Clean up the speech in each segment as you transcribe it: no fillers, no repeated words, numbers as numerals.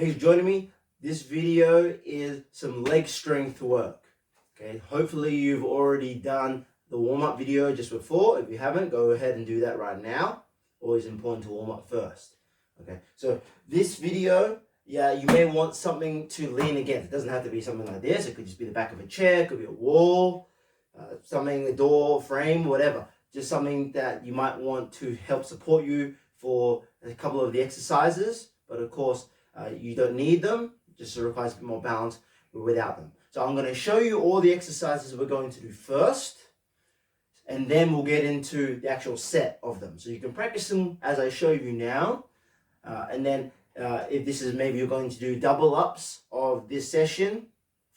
Thanks for joining me. This video is some leg strength work. Okay, hopefully you've already done the warm-up video just before. If you haven't, go ahead and do that right now. Always important to warm up first. Okay, so this video, you may want something to lean against. It doesn't have to be something like this. It could just be the back of a chair, it could be a wall, something, a door, frame, whatever. Just something that you might want to help support you for a couple of the exercises. But of course, you don't need them. It just requires a bit more balance without them. So I'm going to show you all the exercises we're going to do first, and then we'll get into the actual set of them. So you can practice them as I show you now, and then if this is maybe you're going to do double ups of this session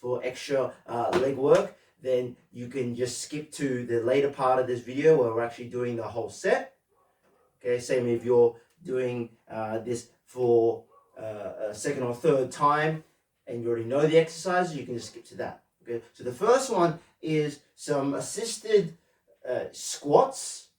for extra leg work, then you can just skip to the later part of this video where we're actually doing the whole set. Okay, same if you're doing this for a second or third time and you already know the exercises, you can just skip to that. Okay, so the first one is some assisted squats,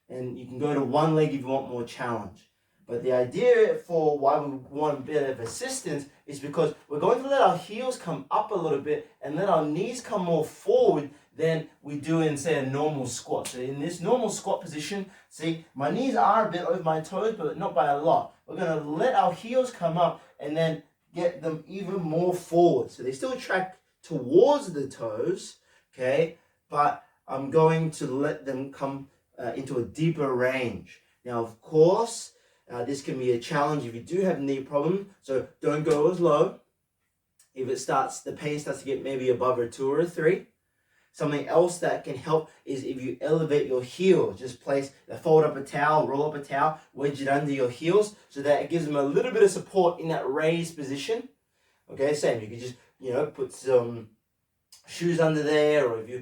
and you can go to one leg if you want more challenge. But the idea for why we want a bit of assistance is because we're going to let our heels come up a little bit and let our knees come more forward than we do in, say, a normal squat. So in this normal squat position, see, my knees are a bit over my toes, but not by a lot. We're going to let our heels come up and then get them even more forward. So they still track towards the toes, okay, but I'm going to let them come into a deeper range. Now, of course, this can be a challenge if you do have a knee problem, so don't go as low. If the pain starts to get maybe above a 2 or a 3. Something else that can help is if you elevate your heels. Just fold up a towel, roll up a towel, wedge it under your heels so that it gives them a little bit of support in that raised position. Okay, same. You could just, put some shoes under there, or if you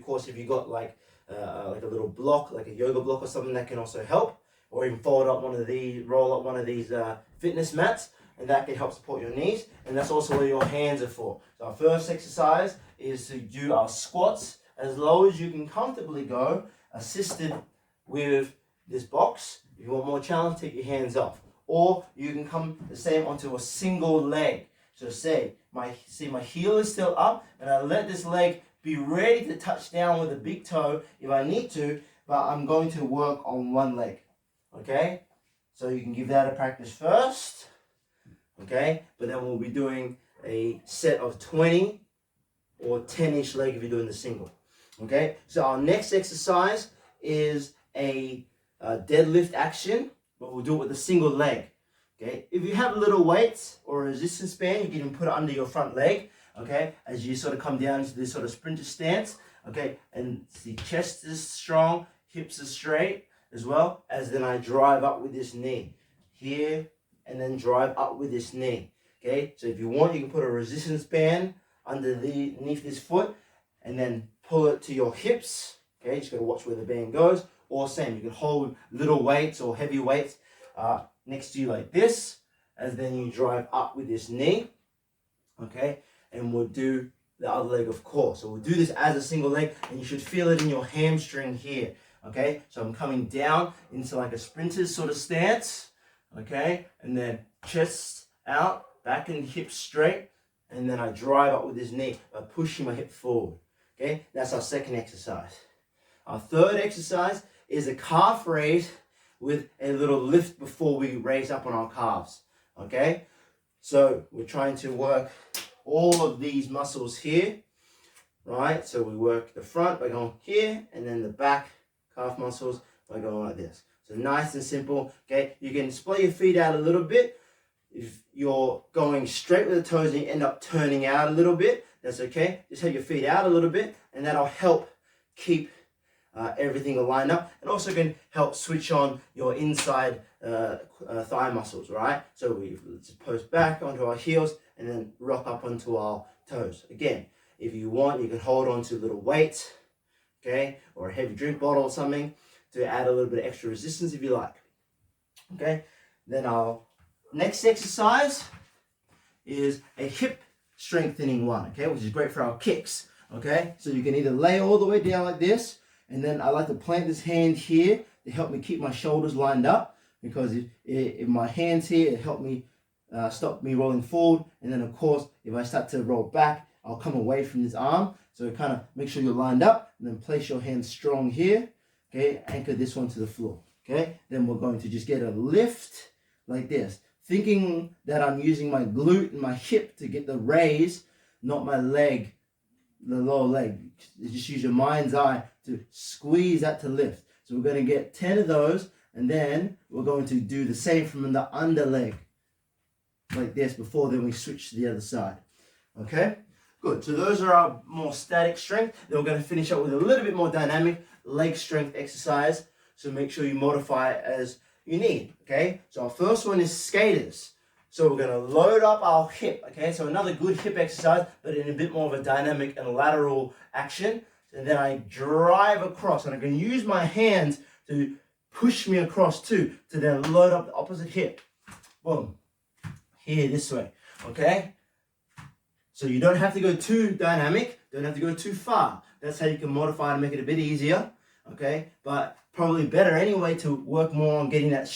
got like a little block, like a yoga block or something, that can also help. Or even roll up one of these fitness mats, and that can help support your knees. And that's also what your hands are for. So our first exercise is to do our squats as low as you can comfortably go, assisted with this box. If you want more challenge, take your hands off. Or you can come the same onto a single leg. So my heel is still up, and I let this leg be ready to touch down with the big toe if I need to, but I'm going to work on one leg. Okay? So you can give that a practice first. Okay? But then we'll be doing a set of 20 or 10-inch leg if you're doing the single. Okay, so our next exercise is a deadlift action, but we'll do it with a single leg. Okay, if you have little weights or a resistance band, you can even put it under your front leg. Okay, as you sort of come down into this sort of sprinter stance. Okay, and the chest is strong, hips are straight, as well as then I drive up with this knee here, and then drive up with this knee. Okay, so if you want, you can put a resistance band underneath this foot, and then pull it to your hips. Okay, just got to watch where the band goes. Or same, you can hold little weights or heavy weights next to you like this, as then you drive up with this knee. Okay, and we'll do the other leg, of course. So we'll do this as a single leg, and you should feel it in your hamstring here. Okay, so I'm coming down into like a sprinter's sort of stance. Okay, and then chest out, back and hips straight, and then I drive up with this knee by pushing my hip forward. Okay, that's our second exercise. Our third exercise is a calf raise with a little lift before we raise up on our calves. Okay, so we're trying to work all of these muscles here, right? So we work the front by going here, and then the back calf muscles by going like this. So nice and simple. Okay, you can splay your feet out a little bit. If you're going straight with the toes and you end up turning out a little bit, that's okay. Just have your feet out a little bit, and that'll help keep everything aligned up, and also can help switch on your inside thigh muscles, right? So let's post back onto our heels and then rock up onto our toes. Again, if you want, you can hold on to little weights, okay, or a heavy drink bottle or something to add a little bit of extra resistance if you like. Okay, then our next exercise is a hip strengthening one, okay, which is great for our kicks. Okay, so you can either lay all the way down like this, and then I like to plant this hand here to help me keep my shoulders lined up, because if my hand's here, it helps me stop me rolling forward. And then of course, if I start to roll back, I'll come away from this arm. So kind of make sure you're lined up, and then place your hands strong here. Okay, anchor this one to the floor. Okay, then we're going to just get a lift like this, thinking that I'm using my glute and my hip to get the raise, not my leg, the lower leg. Just use your mind's eye to squeeze that to lift. So we're going to get 10 of those, and then we're going to do the same from the under leg, like this, before then we switch to the other side. Okay, good. So those are our more static strength. Then we're going to finish up with a little bit more dynamic leg strength exercise. So make sure you modify it as you need. Okay, so our first one is skaters. So we're going to load up our hip. Okay, so another good hip exercise, but in a bit more of a dynamic and lateral action. And then I drive across, and I'm going to use my hands to push me across too, to then load up the opposite hip. Boom. Here, this way. Okay? So you don't have to go too dynamic, don't have to go too far. That's how you can modify and make it a bit easier. Okay? But probably better anyway to work more on getting that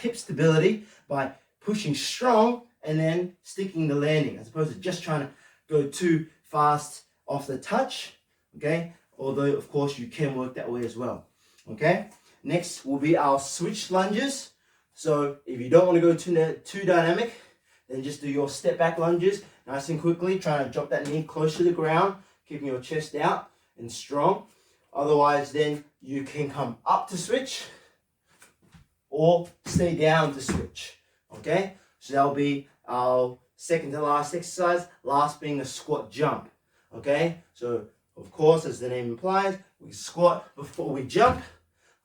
hip stability by pushing strong and then sticking the landing, as opposed to just trying to go too fast off the touch. Okay, although of course you can work that way as well. Okay, next will be our switch lunges. So if you don't want to go too dynamic, then just do your step back lunges nice and quickly, trying to drop that knee close to the ground, keeping your chest out and strong. Otherwise, then you can come up to switch or stay down to switch. Okay, so that'll be our second to last exercise, last being a squat jump. Okay, so of course, as the name implies, we squat before we jump.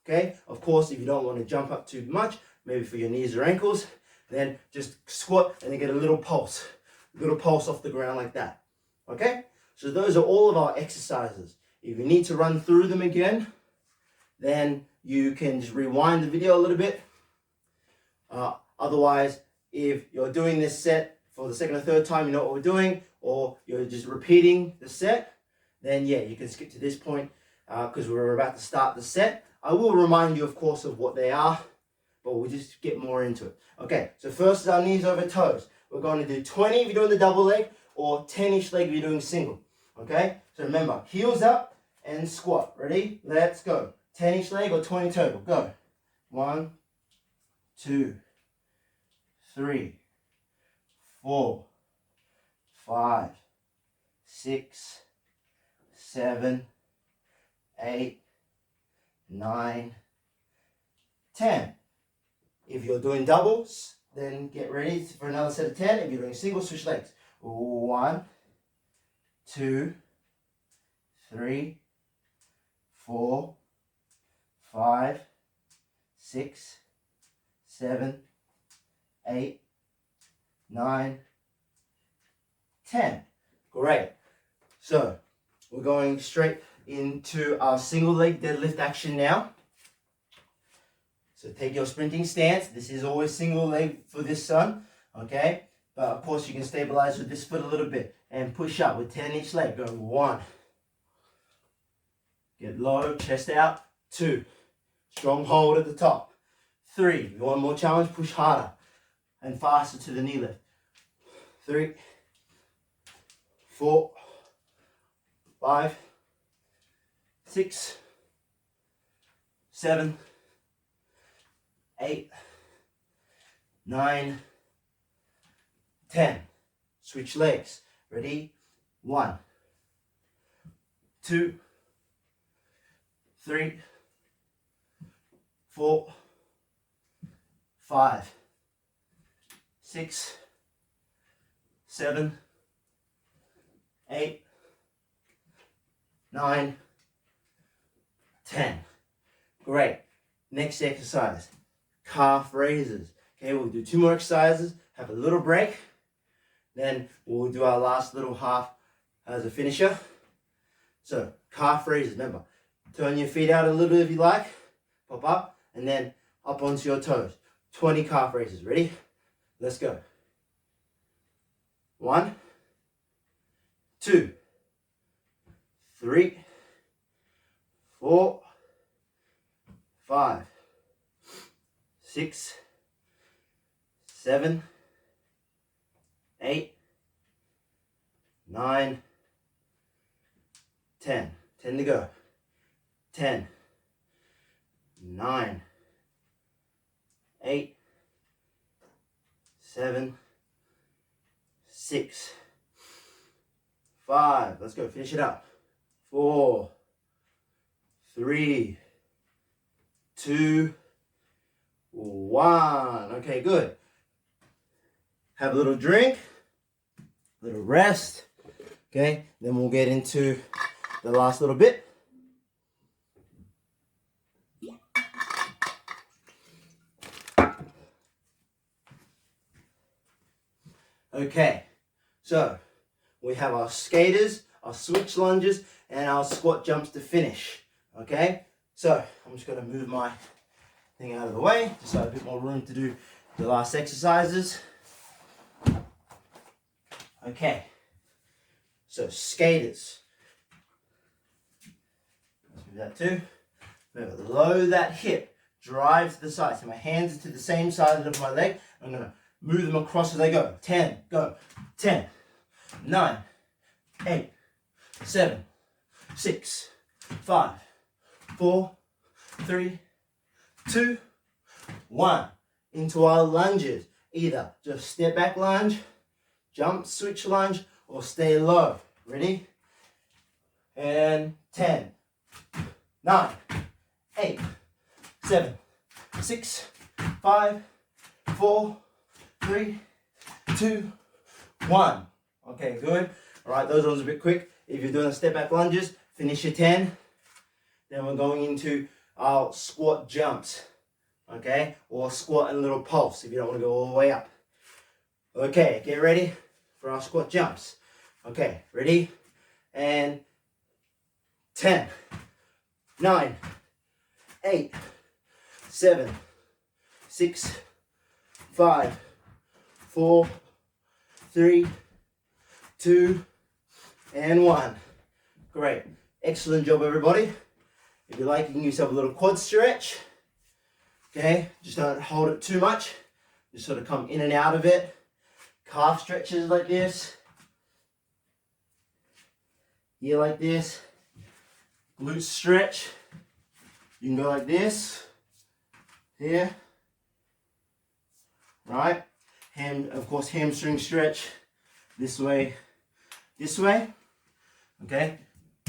Okay, of course, if you don't want to jump up too much, maybe for your knees or ankles, then just squat and then get a little pulse off the ground like that. Okay, so those are all of our exercises. If you need to run through them again, then you can just rewind the video a little bit. Otherwise, if you're doing this set for the second or third time, you know what we're doing, or you're just repeating the set, then yeah, you can skip to this point because we're about to start the set. I will remind you, of course, of what they are, but we'll just get more into it. Okay, so first is our knees over toes. We're going to do 20 if you're doing the double leg, or 10 each leg if you're doing single. Okay, so remember, heels up and squat. Ready? Let's go. 10 each leg or 20 total. Go. 1, 2, 3, 4, 5, 6, 7, 8, 9, 10. If you're doing doubles, then get ready for another set of 10. If you're doing singles, switch legs. 1, 2, 3, 4, 5, 6, 7, 8, 9, 10. Great. So we're going straight into our single leg deadlift action now. So take your sprinting stance. This is always single leg for this son, okay? But of course you can stabilize with this foot a little bit and push up with 10 each leg. Go 1. Get low, chest out. 2. Strong hold at the top. 3. If you want more challenge, push harder and faster to the knee lift. 3, 4, 5, 6, 7, 8, 9, 10. Switch legs. Ready? 1, 2, 3, 4, 5, 6, 7, 8, 9, 10. Great. Next exercise, calf raises. Okay, we'll do 2 more exercises, have a little break, then we'll do our last little half as a finisher. So, calf raises, remember, turn your feet out a little bit if you like, pop up, and then up onto your toes. 20 calf raises. Ready? Let's go. 1, 2, 3, 4, 5, 6, 7, 8, 9, 10. 10 to go. 10, 9, 8, 7, 6, 5. Let's go. Finish it up. 4, 3, 2, 1. Okay, good. Have a little drink, a little rest. Okay, then we'll get into the last little bit. Okay, so we have our skaters, our switch lunges, and our squat jumps to finish. Okay, so I'm just going to move my thing out of the way, just so I have a bit more room to do the last exercises. Okay, so skaters. Let's move that too. Remember, lower that hip, drive to the side. So my hands are to the same side of my leg. I'm going to move them across as I go. 10, go. 10, 9, 8, 7, 6, 5, 4, 3, 2, 1. Into our lunges. Either just step back lunge, jump, switch lunge, or stay low. Ready? And 10, 9, 8, 7, 6, 5, 4, 3, 2, 1. Okay, good. All right, those ones are a bit quick. If you're doing a step back lunges, finish your 10. Then we're going into our squat jumps. Okay, or squat and a little pulse if you don't want to go all the way up. Okay, get ready for our squat jumps. Okay, ready? And 10, 9, 8, 7, 6, 5, 4, 3, 2, and 1. Great. Excellent job, everybody. If you like, you can give yourself a little quad stretch. Okay, just don't hold it too much. Just sort of come in and out of it. Calf stretches like this. Here like this. Glute stretch. You can go like this. Here. Right? Of course, hamstring stretch. This way. This way. Okay?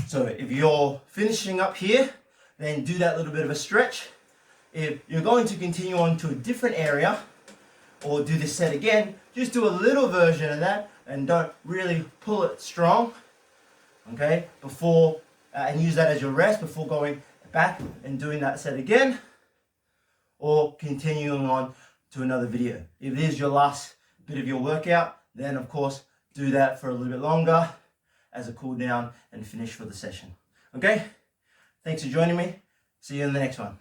So if you're finishing up here, then do that little bit of a stretch. If you're going to continue on to a different area or do this set again, just do a little version of that and don't really pull it strong, okay, before, and use that as your rest before going back and doing that set again or continuing on to another video. If it is your last bit of your workout, then of course do that for a little bit longer as a cool down and finish for the session. Okay, thanks for joining me. See you in the next one.